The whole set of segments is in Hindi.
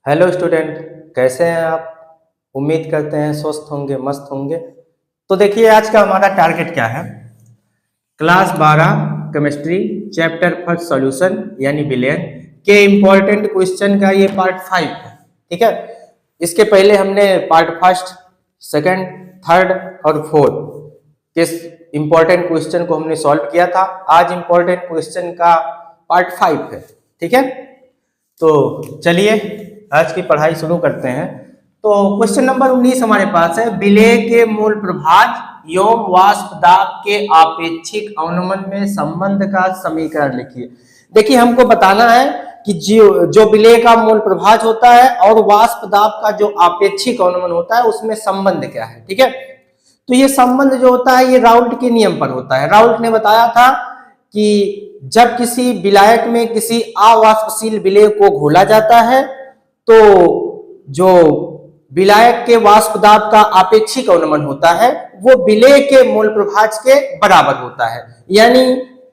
हेलो स्टूडेंट, कैसे हैं आप। उम्मीद करते हैं स्वस्थ होंगे, मस्त होंगे। तो देखिए आज का हमारा टारगेट क्या है। Class 12 chemistry chapter first solution यानी विलयन के इम्पोर्टेंट क्वेश्चन का ये पार्ट 5 है। ठीक है, इसके पहले हमने पार्ट फर्स्ट, सेकंड, थर्ड और फोर्थ के इम्पोर्टेंट क्वेश्चन को हमने सॉल्व किया था। आज इम्पोर्टेंट क्वेश्चन का पार्ट 5 है। ठीक है, तो चलिए आज की पढ़ाई शुरू करते हैं। तो क्वेश्चन नंबर 19 हमारे पास है, विलेय के मूल प्रभाज एवं वाष्प दाब के आपेक्षिक अवनमन में संबंध का समीकरण लिखिए। देखिए हमको बताना है कि जो विलेय का मूल प्रभाज होता है और वाष्प दाब का जो आपेक्षिक अवनमन होता है उसमें संबंध क्या है। ठीक है, तो ये संबंध जो होता है ये राउल्ट के नियम पर होता है। राउल्ट ने बताया था कि जब किसी विलायक में किसी अवाष्पशील विलेय को घोला जाता है तो जो विलायक के वाष्प दाब का आपेक्षिक अवनमन होता है वो विलेय के मूल प्रभाज के बराबर होता है, यानी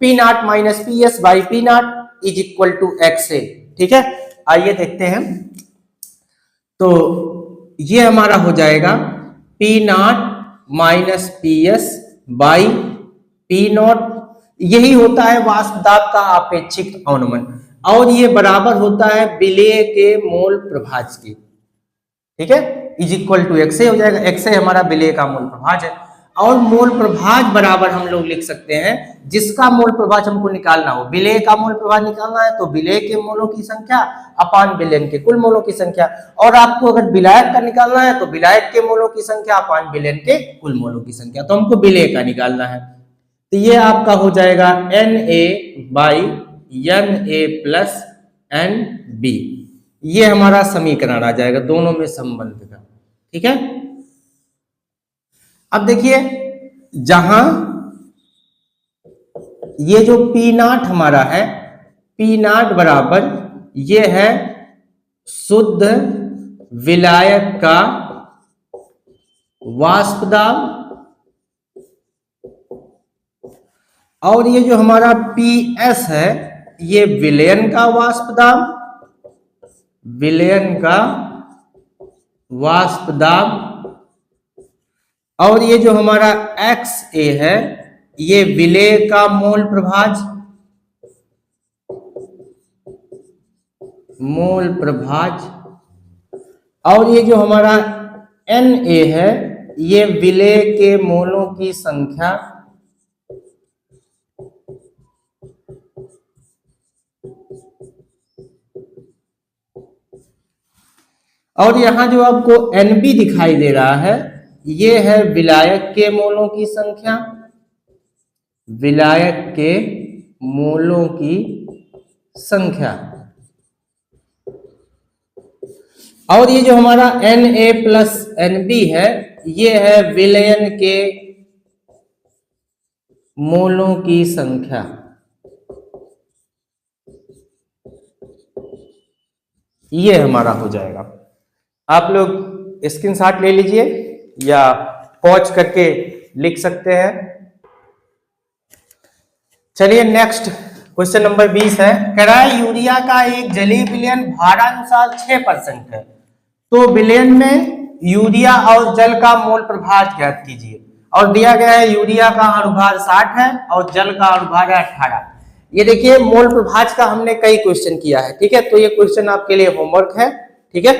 P naught minus P S by P naught is equal to X A. ठीक है, आइए देखते हैं। तो ये हमारा हो जाएगा P naught minus P S by P not, यही होता है वाष्प दाब का आपेक्षिक अवनमन और ये बराबर होता है विलेय के मूल प्रभाज की। ठीक है, इज इक्वल टू एक्स ए हो जाएगा। एक्स ए हमारा विलेय का मूल प्रभाज है और मूल प्रभाज बराबर हम लोग लिख सकते हैं जिसका मूल प्रभाज हमको निकालना हो। विलेय का मूल प्रभाज निकालना है तो विलेय के मोलों की संख्या अपान विलयन के कुल मोलों की संख्या, और आपको अगर विलायक का निकालना है तो विलायक के मोलों की संख्या अपान विलयन के कुल मोलों की संख्या। तो हमको विलेय का निकालना है, तो ये आपका हो जाएगा Na by Na plus Nb। ये हमारा समीकरण आ जाएगा दोनों में संबंध का। ठीक है, अब देखिए जहां ये जो P नॉट हमारा है, P नॉट बराबर ये है शुद्ध विलायक का वाष्प दाब और ये जो हमारा PS है ये विलयन का वाष्प दाब, विलयन का वाष्प दाब, और ये जो हमारा XA है ये विलेय का मूल प्रभाज, मूल प्रभाज, और ये जो हमारा Na है ये विलेय के मोलों की संख्या, और यहां जो आपको Nb दिखाई दे रहा है ये है विलायक के मोलों की संख्या, विलायक के मोलों की संख्या, और ये जो हमारा Na प्लस Nb है ये है विलयन के मोलों की संख्या। ये हमारा हो जाएगा। आप लोग स्क्रीनशॉट ले लीजिए या पॉज करके लिख सकते हैं। चलिए नेक्स्ट क्वेश्चन नंबर 20 है, कराए यूरिया का एक जलीय विलयन भारानुसार 6% है तो विलयन में यूरिया और जल का मोल प्रभाज ज्ञात कीजिए। और दिया गया है यूरिया का अणुभार 60 है और जल का अणुभार है 18। ये देखिए मोल प्रभाज का हमने कई क्वेश्चन किया है। ठीक है, तो ये क्वेश्चन आपके लिए होमवर्क है। ठीक है,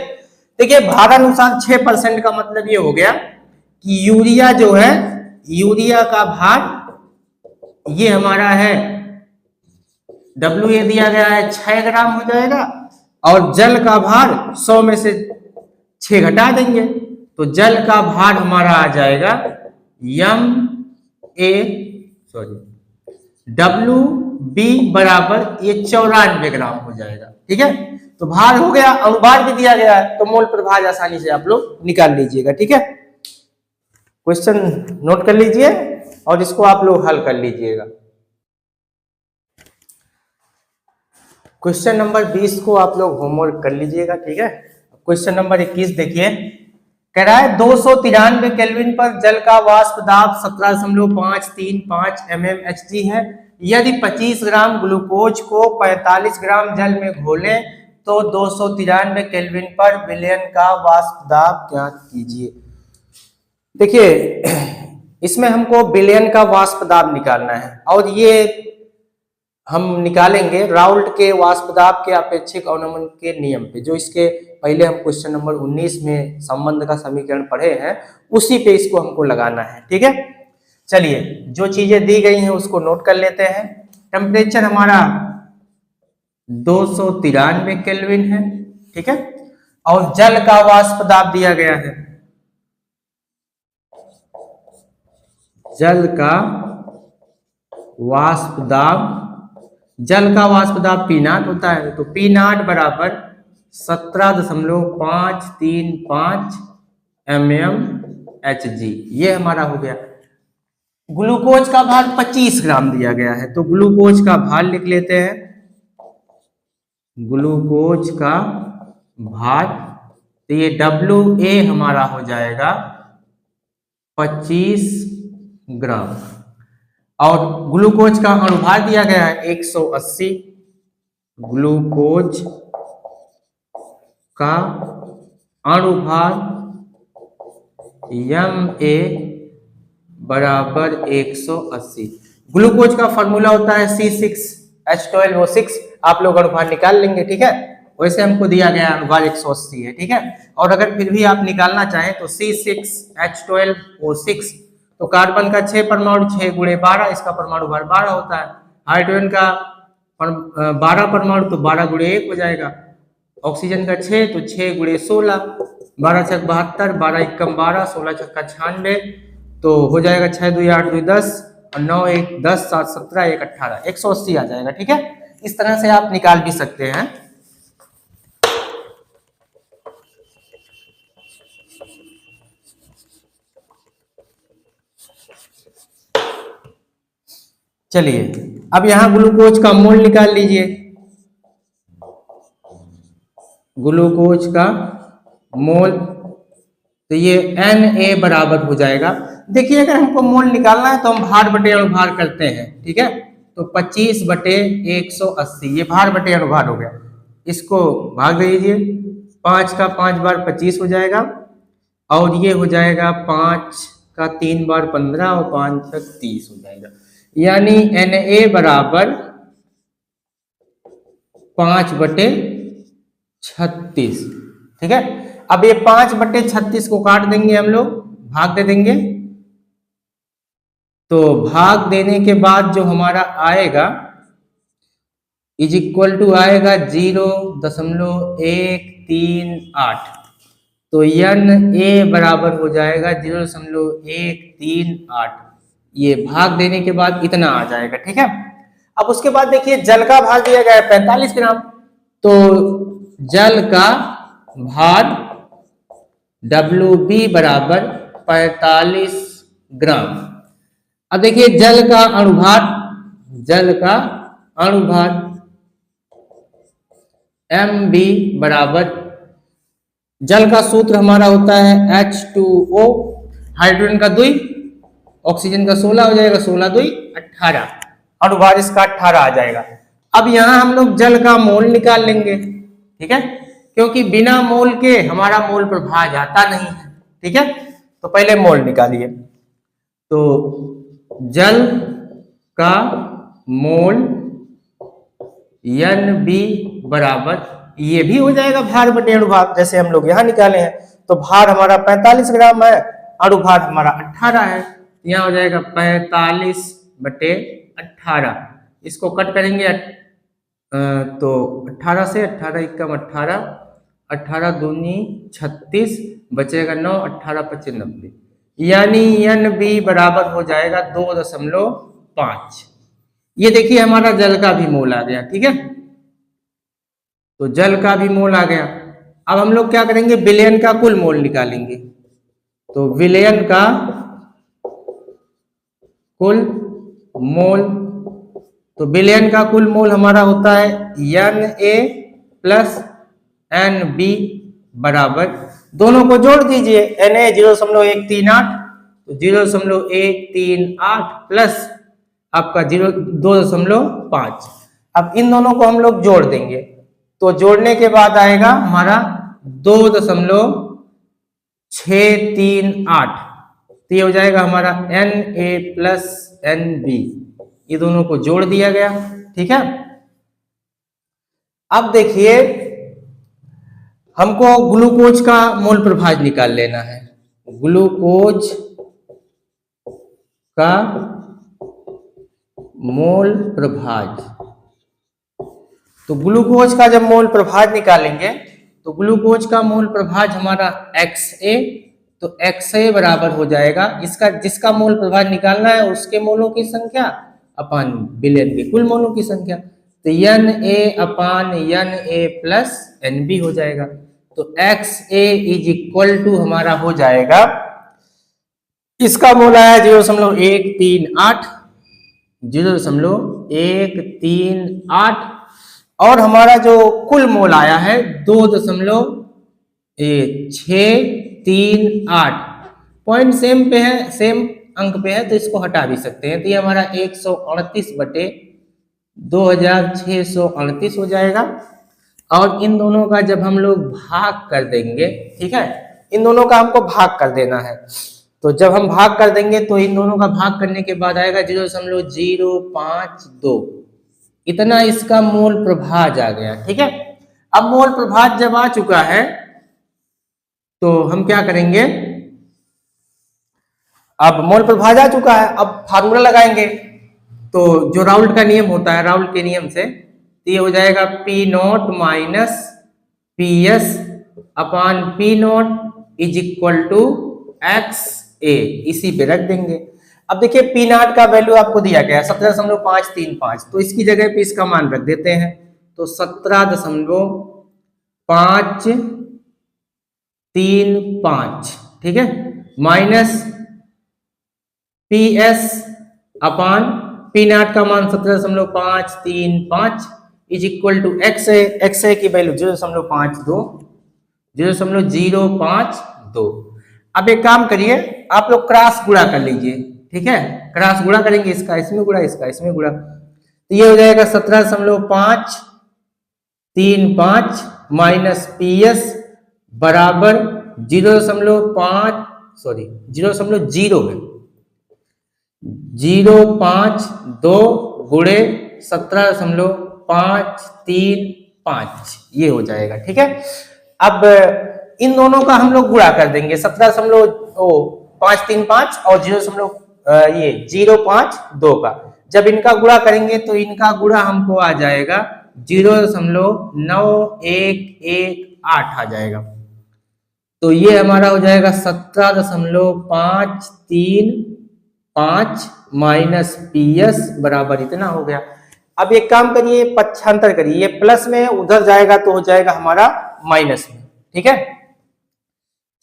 देखिए भारानुसार 6% का मतलब ये हो गया कि यूरिया जो है, यूरिया का भार ये हमारा है WA दिया गया है 6 ग्राम हो जाएगा और जल का भार 100 में से 6 घटा देंगे तो जल का भार हमारा आ जाएगा WB बराबर ये 94 ग्राम हो जाएगा। ठीक है, तो भार हो गया, अणुभार भी दिया गया है तो मोल प्रभाज आसानी से आप लोग निकाल लीजिएगा। ठीक है, क्वेश्चन नोट कर लीजिए और इसको आप लोग हल कर लीजिएगा। क्वेश्चन नंबर 20 को आप लोग होमवर्क कर लीजिएगा। ठीक है, क्वेश्चन नंबर 21 देखिए, कराए 293 केल्विन पर जल का वाष्प दाब 17.535 mmHg है। यदि 25 ग्राम ग्लूकोज को 45 ग्राम जल में घोलें तो 293 केल्विन पर बिलियन का वाष्प दाब ज्ञात कीजिए। देखिए इसमें हमको बिलियन का वाष्प दाब निकालना है और ये हम निकालेंगे राउल्ट के वाष्प दाब के अपेक्षिक अवनमन के नियम पे, जो इसके पहले हम क्वेश्चन नंबर 19 में संबंध का समीकरण पढ़े हैं, उसी पे इसको हमको लगाना है। ठीक है, चलिए जो चीजें दी गई हैं उसको नोट कर लेते हैं। टेम्परेचर हमारा 293 केल्विन है। ठीक है, और जल का वाष्प दाब दिया गया है, जल का वाष्प दाब, जल का वाष्प दाब पी नॉट होता है, तो पी नॉट बराबर 17.535 mmHg, ये हमारा हो गया। ग्लूकोज का भार 25 ग्राम दिया गया है, तो ग्लूकोज का भार लिख लेते हैं। ग्लूकोज का भार, तो ये WA हमारा हो जाएगा 25 ग्राम, और ग्लूकोज का अणुभार दिया गया है 180। ग्लूकोज का अणुभार MA बराबर 180। ग्लूकोज का फॉर्मूला होता है C6H12O6, आप लोग अणुभार निकाल लेंगे। ठीक है, वैसे हमको दिया गया अणुभार 180 है। ठीक है, और अगर फिर भी आप निकालना चाहें तो C6H12O6, तो कार्बन का 6 परमाणु, 6 गुणे 12, इसका परमाणु भार 12 होता है। हाइड्रोजन का 12 परमाणु, तो 12 गुणे 1 हो जाएगा। ऑक्सीजन का 6, तो 6 गुणे 16, 12 छक 72, 12 एकम 12, 16 छक्का 96, तो हो जाएगा 6 2 8 2 10 और 9 1 10 7 17 1 18, 180 आ जाएगा। ठीक है, इस तरह से आप निकाल भी सकते हैं। चलिए अब यहां ग्लूकोज का मोल निकाल लीजिए। ग्लूकोज का मोल, तो ये Na बराबर हो जाएगा। देखिए अगर हमको मोल निकालना है तो हम भार बटे अणुभार करते हैं। ठीक है, तो 25 बटे 180, ये भार बटे अणुभार हो गया। इसको भाग दीजिए, 5 का 5 बार 25 हो जाएगा, और ये हो जाएगा 5 का 3 बार 15 और 5 तक 30 हो जाएगा। यानी Na बराबर 5 बटे 36। ठीक है, अब ये 5 बटे 36 को काट देंगे हम लोग, भाग दे देंगे, तो भाग देने के बाद जो हमारा आएगा इज इक्वल टू आएगा 0.138, तो Na बराबर हो जाएगा 0.138, ये भाग देने के बाद इतना आ जाएगा। ठीक है, अब उसके बाद देखिए जल का भार दिया गया है 45 ग्राम, तो जल का भार WB बराबर 45 ग्राम। अब देखिए जल का अणुभार, जल का अणुभार MB बराबर, जल का सूत्र हमारा होता है H2O, हाइड्रोजन का 2, ऑक्सीजन का 16 हो जाएगा, 16 2 18, अणुभार इसका 18 आ जाएगा। अब यहां हम लोग जल का मोल निकाल लेंगे। ठीक है, क्योंकि बिना मोल के हमारा मोल पर भार जाता नहीं है। ठीक है, तो पहले मोल निकालिए, तो जल का मोल NB बराबर, ये भी हो जाएगा भार बटे अणुभार, जैसे हम लोग यहाँ निकाले हैं। तो भार हमारा 45 ग्राम है, अणुभार हमारा 18 है, यहाँ हो जाएगा 45 बटे 18। इसको कट करेंगे तो 18 से 18 एकम 18, 18 दूनी 36, बचेगा 9, 18 25 90, यानी NB बराबर हो जाएगा 2.5। ये देखिए हमारा जल का भी मोल आ गया। ठीक है, तो जल का भी मोल आ गया। अब हम लोग क्या करेंगे, विलयन का कुल मोल निकालेंगे। तो विलयन का कुल मोल, तो विलयन का कुल मोल हमारा होता है Na प्लस NB बराबर, दोनों को जोड़ दीजिए, Na 0.138, तो 0.138 प्लस आपका 2.5। अब इन दोनों को हम लोग जोड़ देंगे, तो जोड़ने के बाद आएगा हमारा 2.638, तो ये हो जाएगा हमारा Na प्लस Nb, ये दोनों को जोड़ दिया गया। ठीक है, अब देखिए हमको ग्लूकोज का मोल प्रभाज निकाल लेना है। ग्लूकोज का मोल प्रभाज, तो ग्लूकोज का जब मोल प्रभाज निकालेंगे तो ग्लूकोज का मोल प्रभाज हमारा XA, तो XA बराबर हो जाएगा इसका, जिसका मोल प्रभाज निकालना है उसके मोलों की संख्या अपान विलयन के कुल मोलों की संख्या, तो Na upon Na plus Nb हो जाएगा। तो XA इज इक्वल टू हमारा हो जाएगा, इसका मोल आया 0.138, 0.138, और हमारा जो कुल मोल आया है 2.638, पॉइंट सेम पे है, सेम अंक पे है, तो इसको हटा भी सकते हैं। तो ये हमारा 138/2638 हो जाएगा। और इन दोनों का जब हम लोग भाग कर देंगे, ठीक है, इन दोनों का हमको भाग कर देना है, तो जब हम भाग कर देंगे तो इन दोनों का भाग करने के बाद आएगा 0.052, इतना इसका मोल प्रभाज आ गया। ठीक है, अब मोल प्रभाज जब आ चुका है तो हम क्या करेंगे, अब मोल प्रभाज आ चुका है, अब फार्मूला लगाएंगे। तो जो राउल्ट का नियम होता है, राउल्ट के नियम से तो ये हो जाएगा P0 minus PS upon P0 is equal to XA, इसी पे रख देंगे। अब देखिए P0 का वैल्यू आपको दिया गया है 17.535, तो इसकी जगह पे इसका मान रख देते हैं, तो 17.535, ठीक है, माइनस PS अपान P0 का मान 17.535 इज इक्वल टू XA की वैल्यू 0.052। अब एक काम करिए, आप लोग क्रॉस गुणा कर लीजिए। ठीक है, क्रॉस गुणा करेंगे, इसका इसमें गुणा, इसका इसमें गुणा, तो ये हो जाएगा 17.535 माइनस PS बराबर 0.52 गुणे 17.535, ये हो जाएगा। ठीक है, अब इन दोनों का हम लोग गुणा कर देंगे, 17.535 और 0.52 का, जब इनका गुणा करेंगे तो इनका गुणा हमको आ जाएगा 0.9118 आ जाएगा। तो ये हमारा हो जाएगा 17.535 माइनस PS बराबर इतना हो गया। अब एक काम करिए, पक्षांतर करिए, ये प्लस में उधर जाएगा तो हो जाएगा हमारा माइनस में। ठीक है,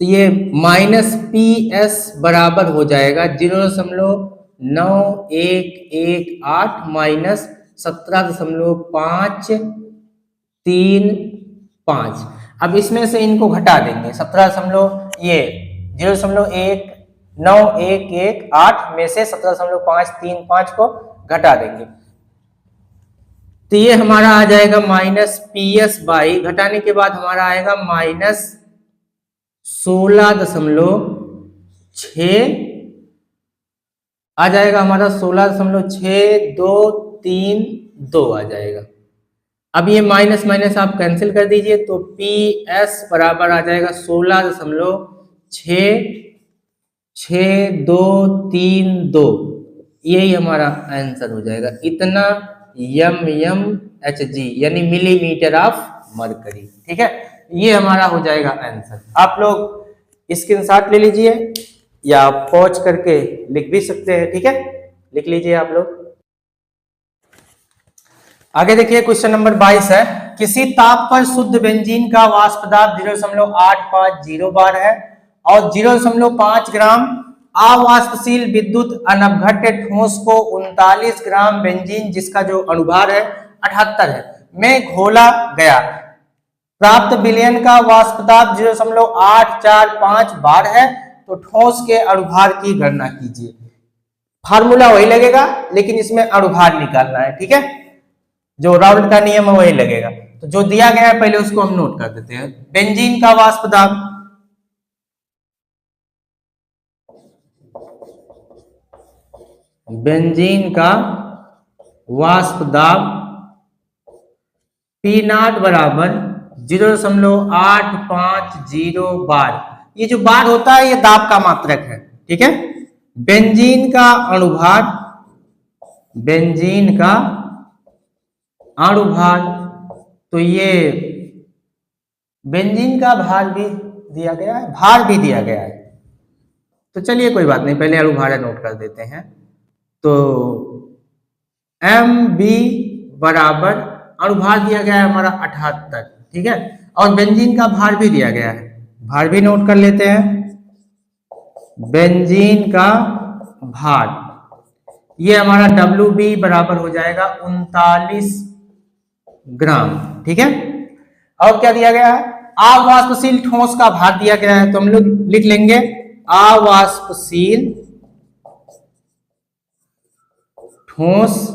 तो ये माइनस PS बराबर हो जाएगा 0.9118 माइनस 17.535। अब इसमें से इनको घटा देंगे, 0.9118 में से 17.535 को घटा देंगे, तो ये हमारा आ जाएगा माइनस PS बाई, घटाने के बाद हमारा आएगा माइनस 16.6 आ जाएगा, हमारा 16.6232 आ जाएगा। अब ये माइनस माइनस आप कैंसिल कर दीजिए, तो PS बराबर आ जाएगा 16.6232, यही हमारा आंसर हो जाएगा। इतना mmHg यानी मिलीमीटर ऑफ मरकरी। ठीक है, ये हमारा हो जाएगा आंसर। आप लोग स्क्रीनशॉट ले लीजिए या पॉज करके लिख भी सकते हैं। ठीक है, लिख लीजिए आप लोग। आगे देखिए क्वेश्चन नंबर 22 है, किसी ताप पर शुद्ध बेंजीन का वाष्प दाब 0.850 बार है और 0.5 ग्राम अवाष्पशील विद्युत अनवघट्य ठोस को 39 ग्राम बेंजीन, जिसका जो अनुभार है 78 है, में घोला गया। प्राप्त विलयन का वाष्प दाब 0.845 बार है, तो ठोस के अनुभार की गणना कीजिए। फार्मूला वही लगेगा, लेकिन इसमें अनुभार निकालना है। ठीक है, जो राउल्ट का नियम है वही लगेगा। तो जो दिया गया है पहले उसको हम नोट कर देते हैं। बेंजीन का वाष्प दाब, बेंजीन का वाष्प दाब P नॉट बराबर 0.850 बार। ये जो बार होता है ये दाब का मात्रक है, ठीक है। बेंजीन का अणुभार, बेंजीन का अणुभार, तो ये बेंजीन का भार भी दिया गया है, भार भी दिया गया है। तो चलिए कोई बात नहीं, पहले अणुभार नोट कर देते हैं। तो Mb बराबर अणुभार दिया गया है हमारा 78, ठीक है, और बेंजीन का भार भी दिया गया है, भार भी नोट कर लेते हैं। बेंजीन का भार ये हमारा Wb बराबर हो जाएगा 39 ग्राम, ठीक है। और क्या दिया गया है, अवाष्पशील ठोस का भार दिया गया है, तो हम लोग लिख लेंगे अवाष्पशील ठोस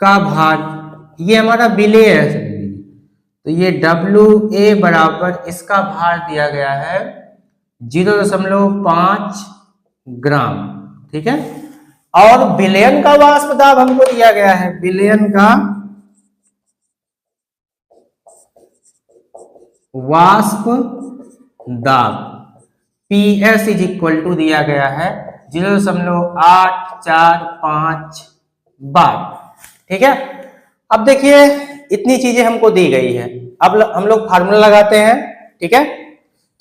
का भार, ये हमारा विलेय है, तो ये Wa बराबर इसका भार दिया गया है 0.5 ग्राम, ठीक है। और विलयन का वाष्प दाब हमको दिया गया है, विलयन का वाष्प दाब PS इज इक्वल टू दिया गया है 0.845 बार, ठीक है। अब देखिए इतनी चीजें हमको दी गई है, अब हम लोग फार्मूला लगाते हैं, ठीक है।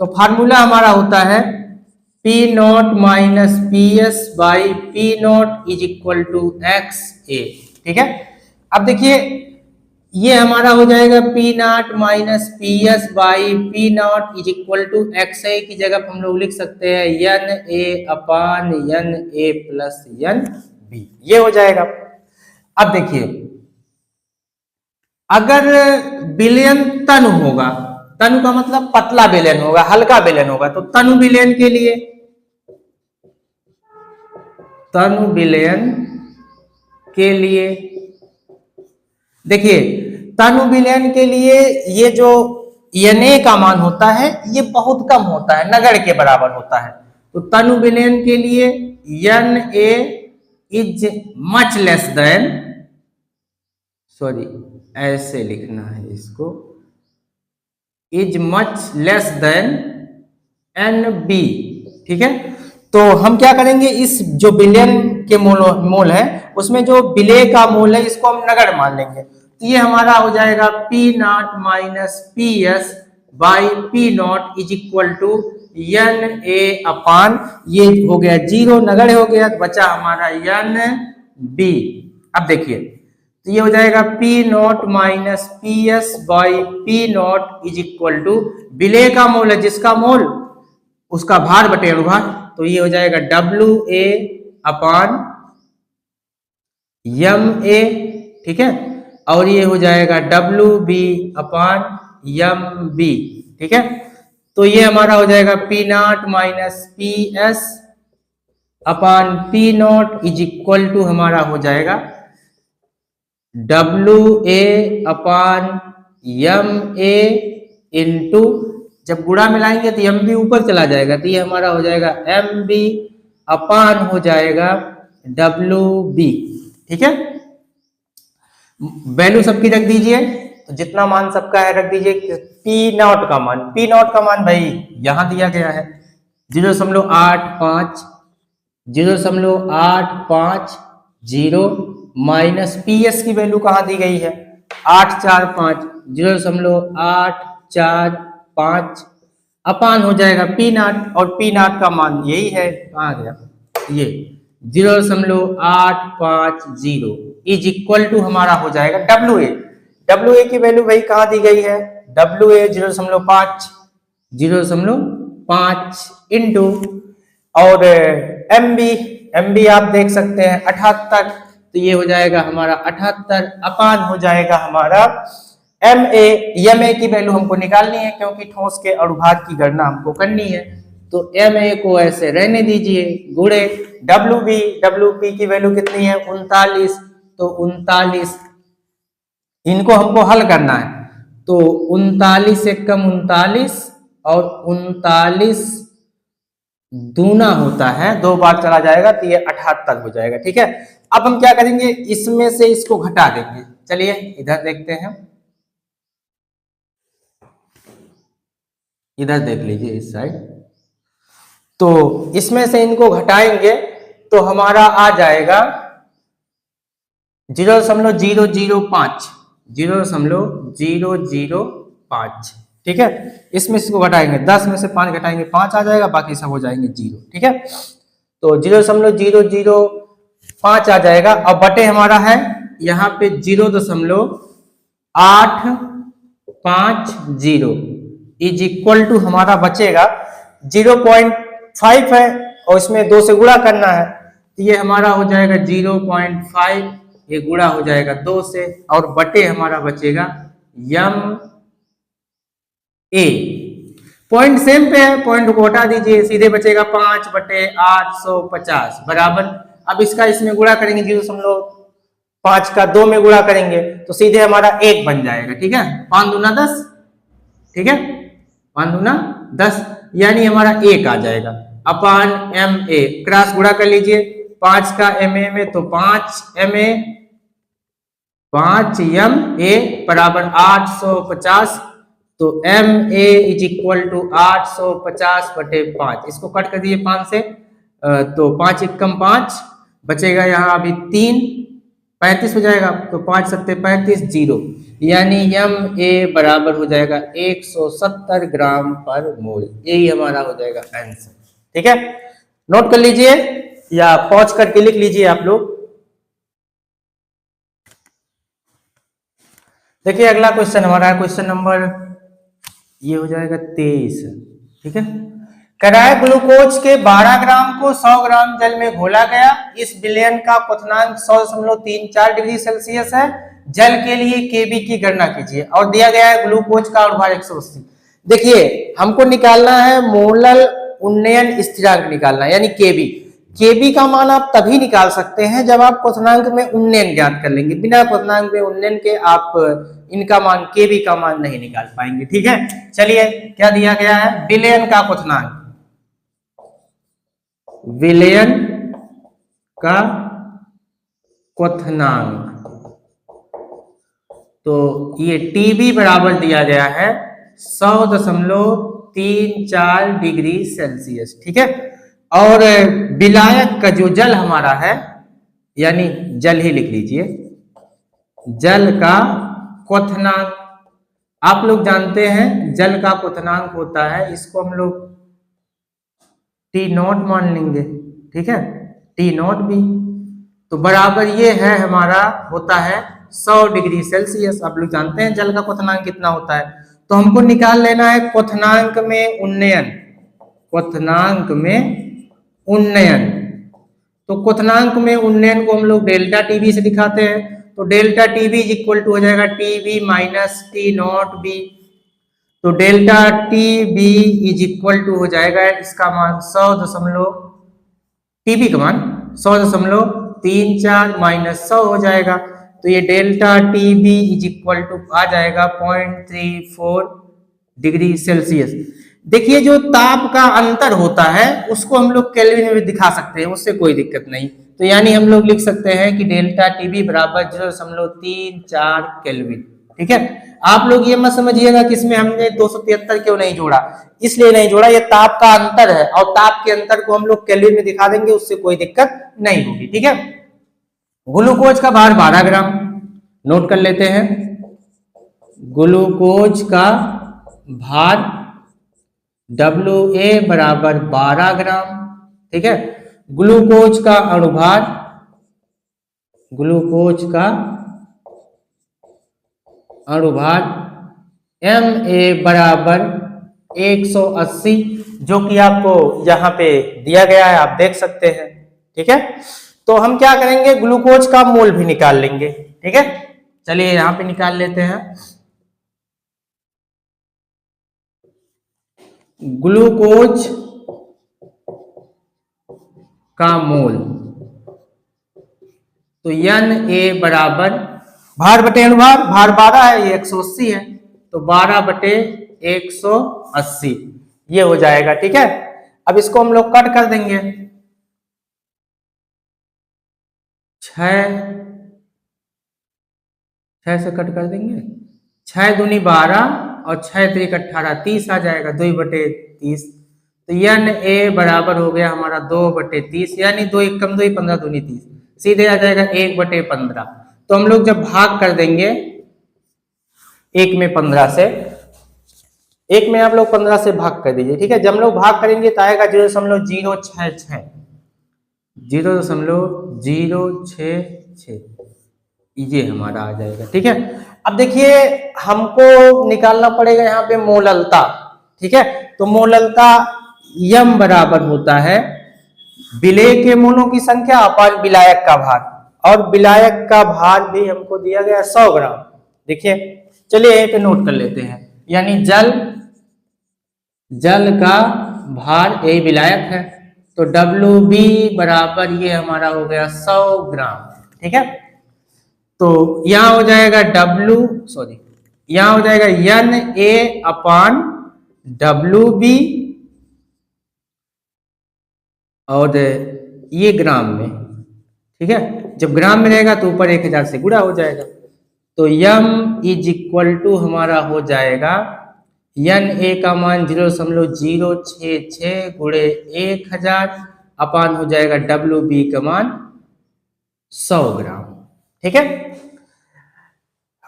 तो फार्मूला हमारा होता है P naught minus PS by P naught is equal to XA, ठीक है। अब देखिए ये हमारा हो जाएगा P naught minus PS by P naught is equal to XA की जगह हम लोग लिख सकते हैं NA upon NA plus NB, ये हो जाएगा। अब देखिए अगर विलयन तनु होगा, तनु का मतलब पतला विलयन होगा, हल्का विलयन होगा, तो तनु विलयन के लिए, तनु विलयन के लिए देखिए तनु विलयन के लिए ये जो Na का मान होता है ये बहुत कम होता है, नगण्य के बराबर होता है। तो तनु विलयन के लिए Na is much less than, sorry ऐसे लिखना है इसको, is much less than Nb, ठीक है। तो हम क्या करेंगे, इस जो विलयन के मोल है उसमें जो विलेय का मोल है इसको हम नगण्य मान लेंगे, तो ये हमारा हो जाएगा P naught minus PS by P naught is equal to Na upon, ये हो गया 0 नगण्य हो गया, बचा हमारा Nb। अब देखिए तो ये हो जाएगा P naught minus PS by P naught is equal to विलेय का मोल है, जिसका मोल उसका भार बटे अणुभार, तो ये हो जाएगा Wa अपान Ma, ठीक है, और ये हो जाएगा Wb अपान Mb, ठीक है। तो ये हमारा हो जाएगा P naught minus PS upon P naught is equal to हमारा हो जाएगा Wa अपान Ma इंटू, जब गुणा मिलाएंगे तो Mb ऊपर चला जाएगा, तो ये हमारा हो जाएगा Mb अपान हो जाएगा Wb, ठीक है। वैल्यू सबकी रख दीजिए, तो जितना मान सबका है रख दीजिए। P नॉट का मान, P नॉट का मान भाई यहां दिया गया है 0.85, 0.850 माइनस PS की वैल्यू कहाँ दी गई है 845, 0.845 अपान हो जाएगा P नॉट, और P नॉट का मान यही है, कहाँ गया ये 0.850 इज इक्वल टू हमारा हो जाएगा WA की वैल्यू भाई कहाँ दी गई है, WA 0.5 इंटू, और MB आप देख सकते हैं 78, तो ये हो जाएगा हमारा 78 अपान हो जाएगा हमारा Ma की वैल्यू हमको निकालनी है, क्योंकि ठोस के अणुभार की गणना हमको करनी है, तो Ma को ऐसे रहने दीजिए, गुणे WP की वैल्यू कितनी है 39, तो 39 इनको हमको हल करना है। तो 39 एकम 39 और 39 दूना होता है, 2 बार चला जाएगा तो ये 78 हो जाएगा। ठीक है, अब हम क्या करेंगे, इसमें से इसको घटा देंगे। चलिए इधर देखते हैं, इधर देख लीजिए इस साइड। तो इसमें से इनको घटाएंगे तो हमारा आ जाएगा 0.005, 0.005। ठीक है, इसमें इसको घटाएंगे, 10 में से 5 घटाएंगे 5 आ जाएगा, बाकी सब हो जाएंगे 0। ठीक है, तो 0.005 आ जाएगा। अब बटे हमारा है यहाँ पे 0.850 इज इक्वल टू हमारा बचेगा 0.5 है और इसमें 2 से गुणा करना है, तो ये हमारा हो जाएगा 0.5, ये गुणा हो जाएगा 2 से, और बटे हमारा बचेगा यम ए। पॉइंट सेम पे है, पॉइंट को हटा दीजिए, सीधे बचेगा 5/850 बराबर। अब इसका इसमें गुणा करेंगे, 0.5 का 2 में गुणा करेंगे तो सीधे हमारा 1 बन जाएगा। ठीक है, 5 दूना 10, ठीक है, 5 दूना 10, यानी हमारा 1 आ जाएगा अपान एम ए। क्रॉस गुणा कर लीजिए, 5 का एम ए में तो 5 एम ए, 5 एम ए बराबर 850, तो M A is equal to 850/5। इसको कट कर दिए 5 से, तो 5 एकम 5 बचेगा यहाँ अभी 3, 35 हो जाएगा, तो 5 सत्ते 35, 0, यानी एम ए बराबर हो जाएगा 170 ग्राम पर मोल। यही हमारा हो जाएगा आंसर। ठीक है, नोट कर लीजिए या पॉज करके लिख लीजिए आप लोग। देखिए अगला क्वेश्चन हमारा क्वेश्चन नंबर ये हो जाएगा 23। ठीक है, कराए ग्लूकोज के 12 ग्राम को 100 ग्राम जल में घोला गया। इस विलयन का क्वथनांक 100.34 डिग्री सेल्सियस है। जल के लिए केबी की गणना कीजिए, और दिया गया है ग्लूकोज का अनुभार 180। देखिए हमको निकालना है मोलल उन्नयन स्थिरांक निकालना है, यानी केबी। केबी का मान आप तभी निकाल सकते हैं जब आप क्वथनांक में उन्नयन ज्ञात कर लेंगे। बिना क्वथनांक में उन्नयन के आप इनका मान, केबी का मान नहीं निकाल पाएंगे। ठीक है, चलिए क्या दिया गया है, विलयन का क्वथनांक, विलयन का क्वथनांक, तो ये टीबी बराबर दिया गया है 100.34 डिग्री सेल्सियस। ठीक है, और विलायक का जो जल हमारा है, यानी जल ही लिख लीजिए, जल का क्वथनांक आप लोग जानते हैं, जल का क्वथनांक होता है, इसको हम लोग T0 मान लेंगे। ठीक है, T0 भी, तो बराबर ये है हमारा होता है 100 डिग्री सेल्सियस। आप लोग जानते हैं जल का क्वथनांक कितना होता है, तो हमको निकाल लेना है क्वथनांक में उन्नयन, क्वथनांक में उन्नयन। तो क्वथनांक में उन्नयन को हम लोग डेल्टा टीबी से दिखाते हैं, तो delta TB is equal to हो जाएगा टीबी माइनस T0 बी। तो delta TB is equal to हो जाएगा इसका मान 100 टीबी का मान 100.34 माइनस 100 हो जाएगा, तो ये delta TB is equal to आ जाएगा 0.34 डिग्री सेल्सियस। देखिए जो ताप का अंतर होता है उसको हम लोग केल्विन में भी दिखा सकते हैं, उससे कोई दिक्कत नहीं। तो यानी हम लोग लिख सकते हैं कि डेल्टा टीबी बराबर 0.34 केल्विन। ठीक है, आप लोग ये मत समझिएगा कि इसमें हमने 273 क्यों नहीं जोड़ा, इसलिए नहीं जोड़ा, ये ताप का अंतर है, और ताप के अंतर को हम लोग केल्विन में दिखा देंगे, उससे कोई दिक्कत नहीं होगी। ठीक है, ग्लूकोज का भार 12 ग्राम, नोट कर लेते हैं, ग्लूकोज का भार WA बराबर 12 ग्राम। ठीक है, ग्लूकोज का अणुभार, ग्लूकोज का अणुभार MA बराबर 180, जो कि आपको यहाँ पे दिया गया है, आप देख सकते हैं। ठीक है, तो हम क्या करेंगे, ग्लूकोज का मोल भी निकाल लेंगे। ठीक है, चलिए यहाँ पे निकाल लेते हैं, ग्लूकोज का मोल, तो Na बराबर भार बटे अनुभार, भार 12 है, ये 180 है, तो 12 बटे 180 ये हो जाएगा। ठीक है, अब इसको हम लोग कट कर देंगे। 6 से कट कर देंगे, 6 दूनी 12 और 6 त्रिक 18, 30 आ जाएगा, 2 बटे 30। तो यन ए बराबर हो गया हमारा 2 बटे 30, यानी 2 एकम 2 15 दूनी 30, सीधे आ जाएगा 1 बटे 15। तो हम लोग जब भाग कर देंगे 1 में 15 से, 1 में आप लोग 15 से भाग कर दीजिए। ठीक है, जब हम लोग भाग करेंगे तो आएगा 0.066, 0.066 ये हमारा आ जाएगा। ठीक है, अब देखिए हमको निकालना पड़ेगा यहाँ पे मोललता। ठीक है, तो मोललता यम बराबर होता है विलेय के मोलों की संख्या अपान विलायक का भार, और विलायक का भार भी हमको दिया गया 100 ग्राम। देखिए, चलिए यहीं पे नोट कर लेते हैं, यानी जल का भार यही विलायक है, तो WB बराबर ये हमारा हो गया 100 ग्राम। ठीक है, तो यहां हो जाएगा यहां हो जाएगा NA अपान WB, और ये ग्राम में। ठीक है, जब ग्राम में रहेगा तो ऊपर 1000 से गुणा हो जाएगा, तो M इज इक्वल टू हमारा हो जाएगा NA का मान 0.066 गुणे 1000 अपान हो जाएगा WB का मान 100 ग्राम। ठीक है,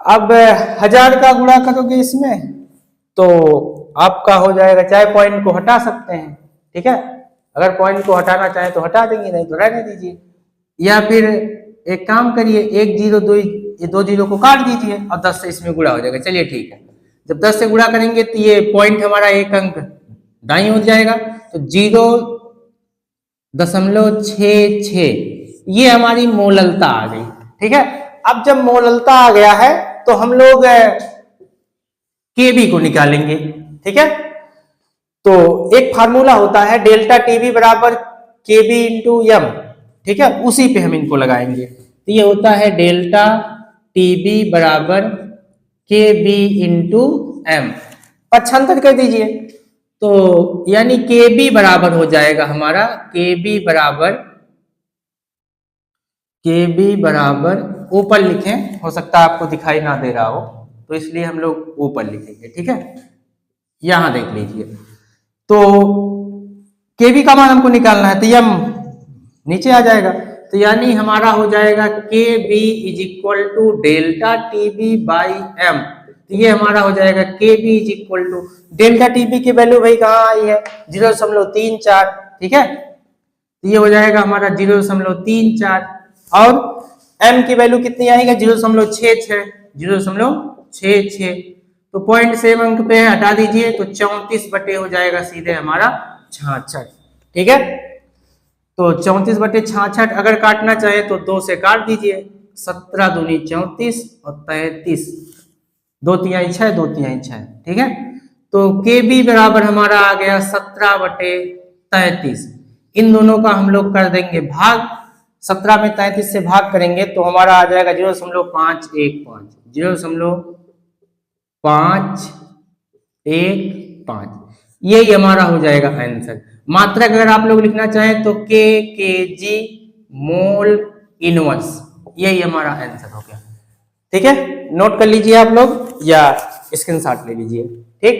अब 1000 का गुणा करोगे इसमें तो आपका हो जाएगा, चाहे पॉइंट को हटा सकते हैं। ठीक है, अगर पॉइंट को हटाना चाहे तो हटा देंगे, नहीं तो रहने दीजिए, या फिर एक काम करिए, 1 0 2 2 0 को काट दीजिए और 10 से इसमें गुणा हो जाएगा। चलिए ठीक है, जब 10 से गुणा करेंगे तो ये पॉइंट हमारा एक अंक दाईं हो जाएगा, तो 0.66 ये हमारी मोललता आ गई। ठीक है, अब जब मोललता आ गया है तो हम लोग केबी को निकालेंगे। ठीक है, तो एक फार्मूला होता है डेल्टा टीबी बराबर केबी इंटू एम। ठीक है, उसी पे हम इनको लगाएंगे, तो ये होता है डेल्टा टीबी बराबर केबी इंटू एम। पक्षांतर कर दीजिए, तो यानी केबी बराबर हो जाएगा हमारा, केबी बराबर ऊपर लिखें, हो सकता है आपको दिखाई ना दे रहा हो तो इसलिए हम लोग ऊपर लिखेंगे। ठीक है, यहां देख लीजिए, तो केबी का मान हमको निकालना है, तो यम नीचे आ जाएगा, तो यानी हमारा हो जाएगा KB is equal to delta TB by M. तो ये हमारा हो जाएगा KB is equal to delta TB की वैल्यू भाई कहाँ आई है, 0.34। ठीक है, तो ये हो जाएगा हमारा 0.34, और एम की वैल्यू कितनी आएगी, 0.66। तो पॉइंट सेम अंक पे है, हटा दीजिए, तो 34 बटे हो जाएगा सीधे हमारा 66। ठीक है, तो 34 बटे 66 अगर काटना चाहे तो 2 से काट दीजिए, 17 दूनी 34 और 33, 2 तिहाई 6, 2 तिहाई 6। ठीक है, तो केबी बराबर हमारा आ गया 17 बटे 33। इन दोनों का हम लोग कर देंगे भाग, 17 में 33 से भाग करेंगे तो हमारा आ जाएगा 0.515, 0.515, यही हमारा हो जाएगा आंसर। मात्रक अगर आप लोग लिखना चाहें तो केजी मोल इनवर्स, यही हमारा आंसर हो गया। ठीक है, नोट कर लीजिए आप लोग या स्क्रीनशॉट ले लीजिए। ठीक।